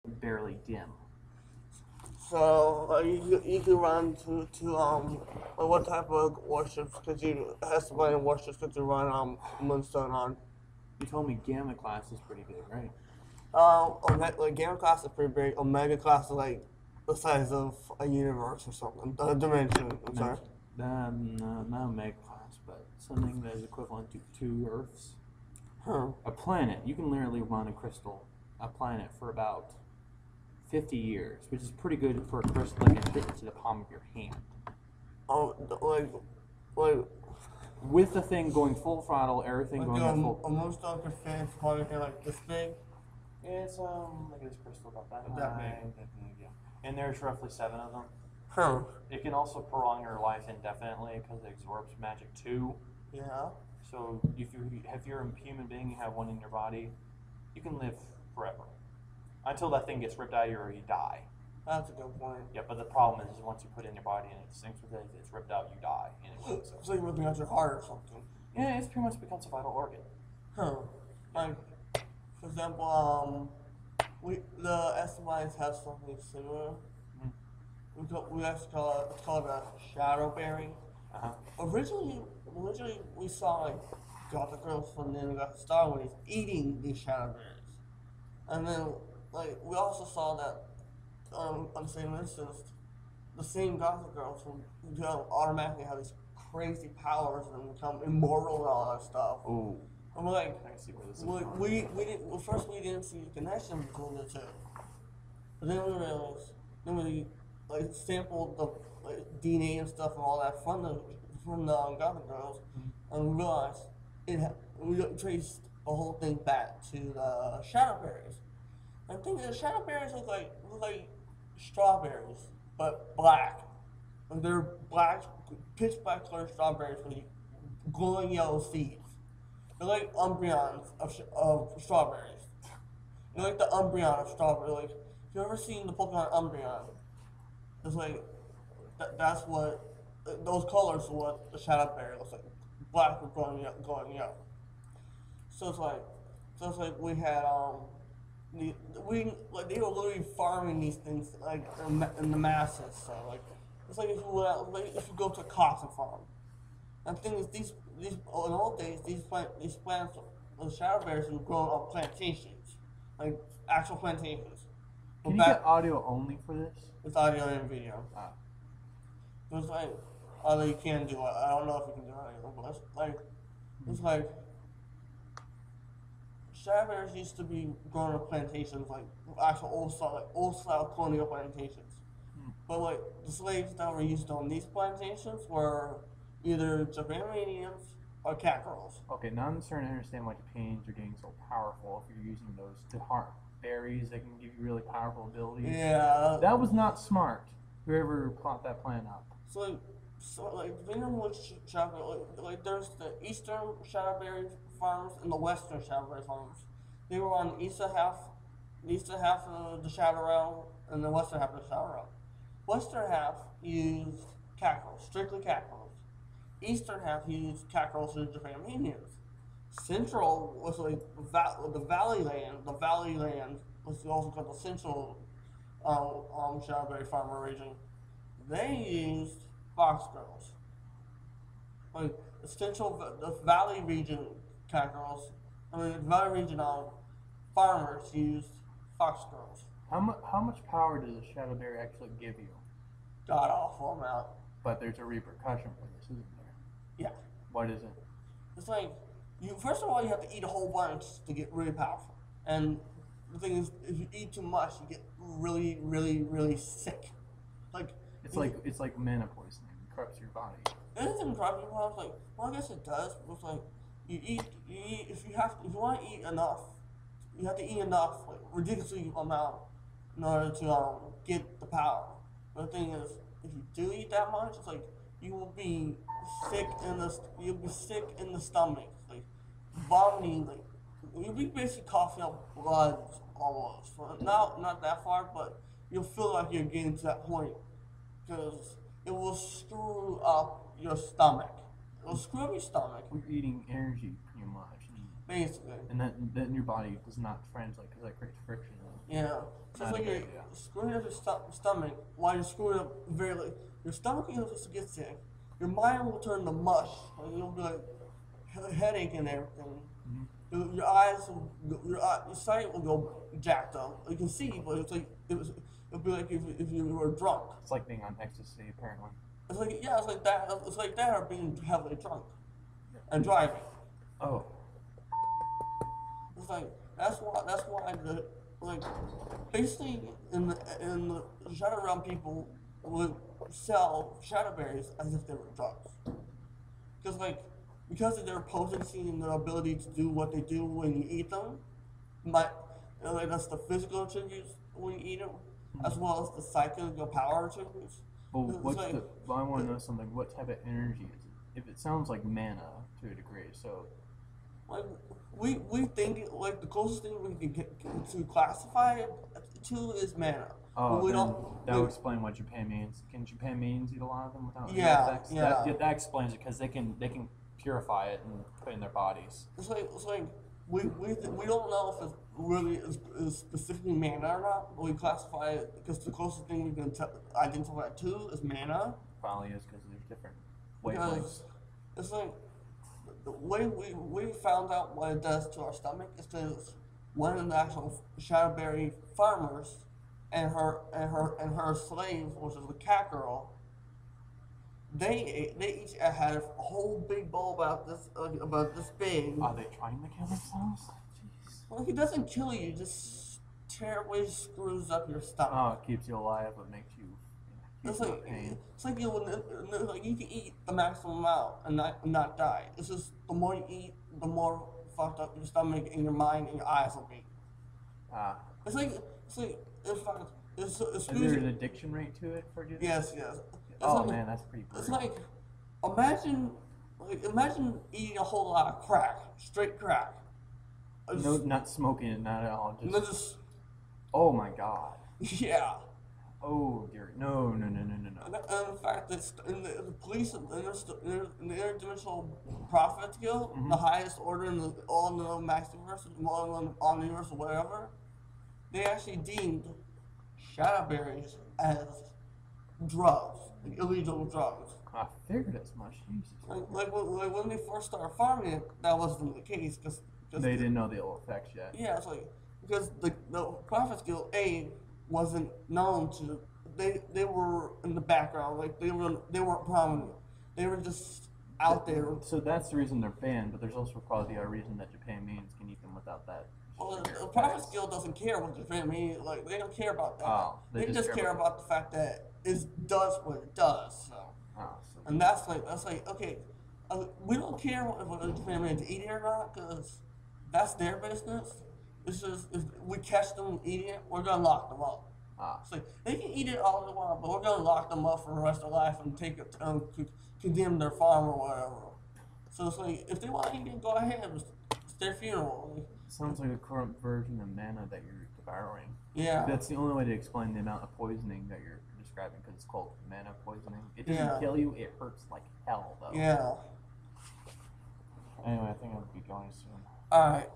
barely dim. So you could run what type of warships could you estimated warships could you run Moonstone on? You told me Gamma class is pretty big, right? Like Gamma class is pretty big. Omega class is like the size of a universe or something. The dimension. I'm sorry. Not a mega class, but something that is equivalent to 2 Earths. Huh. A planet. You can literally run a planet for about 50 years, which is pretty good for a crystal that can fit into the palm of your hand. Oh, like With the thing going full throttle, everything like going at full. a Moonstone could fit probably like this big. Yeah, it's look at this crystal about that That high, big. that big, yeah. And there's roughly 7 of them. Huh. It can also prolong your life indefinitely because it absorbs magic too. Yeah. So if you're a human being, you have one in your body, you can live forever until that thing gets ripped out of you or you die. That's a good point. Yeah, but the problem is once you put it in your body and it sinks with it, it's ripped out, you die anyway. So It's like ripping out your heart or something. yeah, it's pretty much becomes a vital organ. Huh. Like, for example, the SMIs have something similar. We actually it's called a shadow bearing. Uh-huh. Originally we saw like Gothic Girls from the Got Star Wars eating these shadow berries, and then like we also saw that on the same instance, the same Gothic Girls who automatically have these crazy powers and become immortal and all that stuff. Oh, And we're like, I can see where this is we, going. we didn't well, first we didn't see the connection between the two, but then we realized then we like sampled the DNA and stuff and all that from the Gothic Girls, and we realized we traced the whole thing back to the shadow berries. I think the shadow berries look like strawberries, but black. Like they're black, pitch black colored strawberries with glowing yellow seeds. They're like embryons of strawberries. They're like the embryon of strawberry. Like, if you ever seen the Pokemon Umbreon, it's like that's what those colors are what the shadow berry looks like. Black with glowing yellow. So it's like we had we like they were literally farming these things like in the masses. So like it's like if you went out, like if you go to a cotton farm. And the thing is, these in old days these plants, the shadow berries would grow on plantations, like actual plantations. Can But you get audio only for this? it's audio and video. Ah. It's like although you can do it, I don't know if you can do it, but it's like strawberries used to be grown on plantations, like actual old style colonial plantations. But like the slaves that were used on these plantations were either Japanians or cat girls. Okay, now I'm starting to understand why Japanians are getting so powerful if you're using those to harm berries that can give you really powerful abilities. Yeah. That was not smart. Whoever plot that plan up. So depending on which shadow, like there's the eastern shadowberry farms and the western shadowberry farms. They were on the eastern half of the shadow realm, and the western half of the shadow realm. Western half used cackerels, strictly cackerels. Eastern half used cackerels and Japanians. Central was like the valley land. The valley land was also called the central shadowberry farmer region. They used fox girls. Like the valley region the valley region farmers used fox girls. How much power does a shadowberry actually give you? God awful amount. But there's a repercussion for this, isn't there? Yeah. What is it? It's like you first of all you have to eat a whole bunch to get really powerful. And the thing is if you eat too much you get really, really, really sick. Like it's like mana poisoning. It corrupts your body. It doesn't corrupt your body. Like, well, I guess it does. But it's like you eat if you want to eat enough, you have to eat enough, like ridiculously amount, in order to get the power. But the thing is, if you do eat that much, it's like you will be you'll be sick in the stomach, like vomiting, like you'll be basically coughing up blood almost. Not that far, but you'll feel like you're getting to that point because it will screw up your stomach. It will screw up your stomach. We're eating energy pretty much. Basically. And then your body does not translate because that creates friction. Yeah. So Not it's a like good you're idea. screwing up your stomach while you're screwing up your stomach is supposed to get sick. Your mind will turn to mush. Like you'll be like headache and everything. Mhm. Your eyes, your sight will go jacked up. You can see, but it's like it'll be like if you were drunk. It's like being on ecstasy, apparently. It's like yeah, it's like that. It's like that or being heavily drunk and driving. Oh, It's like that's why the like basically in the shadow realm people would sell shadow berries as if they were drugs. Because of their potency and their ability to do what they do when you eat them, but like that's the physical attributes when you eat them, as well as the psychical power attributes. well, It's what's like the? Well, I want to know something. What type of energy is it? If it sounds like mana to a degree, so like we think like the closest thing we can get to classify it to is mana. But we then don't. that would explain what Japan means. Can Japan means eat a lot of them without any Yeah, effects? yeah. That explains it because they can purify it and put it in their bodies. It's like we don't know if it really is specifically mana or not, but we classify it because the closest thing we can identify it to is mana. Probably is because there's different Because wavelengths. it's like the way we found out what it does to our stomach is because one of the actual shadowberry farmers and her slave, which is the cat girl, they each had a whole big bowl about this big. Are they trying to kill themselves? Jeez. Well, he doesn't kill you, just terribly screws up your stomach. Oh, it keeps you alive, but makes you. It's Keeps you like in pain. it's like like you can eat the maximum amount and not die. It's just the more you eat, the more fucked up your stomach and your mind and your eyes will be. Ah, It's like in fact it's is screws there you. an addiction rate to it for you? Yes, yes. It's Oh like, man, that's pretty it's brutal. like imagine eating a whole lot of crack, straight crack. No, not smoking it, not at all. And Just. then just Oh my god. yeah. Oh dear. No, no, no, no, no, no. And in fact, it's in the police in the interdimensional prophets guild, the highest order in all the Maxiverse, all the Omniverse, or whatever, they actually deemed shadow berries as drugs, like illegal drugs. I figured as much. Jesus. Like when they first started farming it, that wasn't the case because They didn't know the ill effects yet. yeah, it's like because the Prophets Guild wasn't known to they were in the background, like they weren't prominent. They were just out there. So that's the reason they're banned, but there's also probably a reason that Japan means can eat them without that. Well, severe the Prophets effects. Guild doesn't care what Japan means. Like they don't care about that. Oh, they just care about the fact that it does what it does. So, Oh, so and that's like okay, we don't care what Japan means to eat it or not because that's their business. It's just if we catch them eating it, we're gonna lock them up. ah, It's like they can eat it all they want, but we're gonna lock them up for the rest of their life and take it, condemn their farm or whatever. So it's like if they want to eat it, go ahead. It's their funeral. Like, sounds like a corrupt version of mana that you're devouring. yeah, That's the only way to explain the amount of poisoning that you're describing, because it's called mana poisoning. It doesn't Yeah. kill you; it hurts like hell, though. yeah. Anyway, I think I'll be going soon. All right.